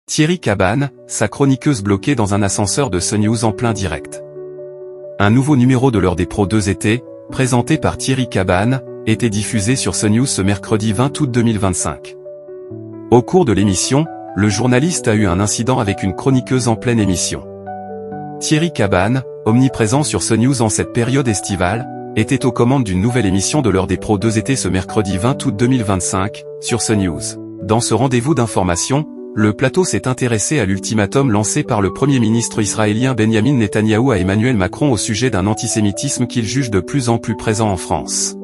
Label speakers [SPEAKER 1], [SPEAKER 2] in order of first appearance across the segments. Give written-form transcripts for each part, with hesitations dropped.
[SPEAKER 1] Thierry Cabannes, sa chroniqueuse bloquée dans un ascenseur de CNews en plein direct. Un nouveau numéro de l'heure des pros 2 été, présenté par Thierry Cabannes, était diffusé sur CNews ce mercredi 20 août 2025. Au cours de l'émission, le journaliste a eu un incident avec une chroniqueuse en pleine émission. Thierry Cabannes, omniprésent sur CNews en cette période estivale, était aux commandes d'une nouvelle émission de l'heure des pros 2 été ce mercredi 20 août 2025, sur CNews. Dans ce rendez-vous d'information, le plateau s'est intéressé à l'ultimatum lancé par le Premier ministre israélien Benjamin Netanyahou à Emmanuel Macron au sujet d'un antisémitisme qu'il juge de plus en plus présent en France.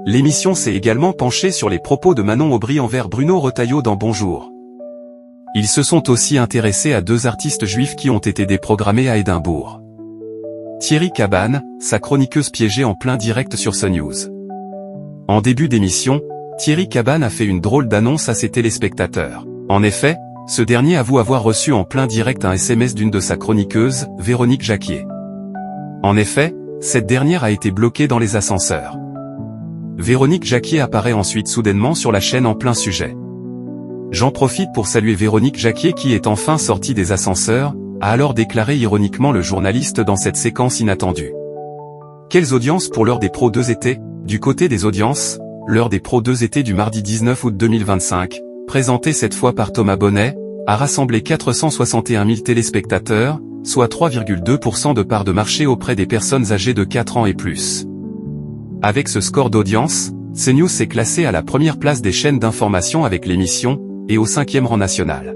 [SPEAKER 1] L'émission s'est également penchée sur les propos de Manon Aubry envers Bruno Retailleau dans Bonjour. Ils se sont aussi intéressés à 2 artistes juifs qui ont été déprogrammés à Édimbourg. Thierry Cabannes, sa chroniqueuse piégée en plein direct sur CNews. En début d'émission, Thierry Cabannes a fait une drôle d'annonce à ses téléspectateurs. En effet, ce dernier avoue avoir reçu en plein direct un SMS d'une de sa chroniqueuses, Véronique Jacquier. En effet, cette dernière a été bloquée dans les ascenseurs. Véronique Jacquier apparaît ensuite soudainement sur la chaîne en plein sujet. J'en profite pour saluer Véronique Jacquier qui est enfin sortie des ascenseurs, a alors déclaré ironiquement le journaliste dans cette séquence inattendue. Quelles audiences pour l'heure des pros 2 été? Du côté des audiences, l'heure des pros 2 été du mardi 19 août 2025, présentée cette fois par Thomas Bonnet, a rassemblé 461 000 téléspectateurs, soit 3,2% de part de marché auprès des personnes âgées de 4 ans et plus. Avec ce score d'audience, CNews s'est classé à la première place des chaînes d'information avec l'émission, et au 5e rang national.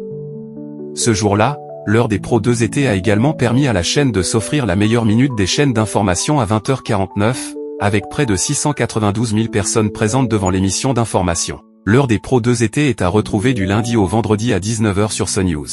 [SPEAKER 1] Ce jour-là, l'heure des pros 2 été a également permis à la chaîne de s'offrir la meilleure minute des chaînes d'information à 20h49, avec près de 692 000 personnes présentes devant l'émission d'information. L'heure des pros 2 été est à retrouver du lundi au vendredi à 19h sur CNews.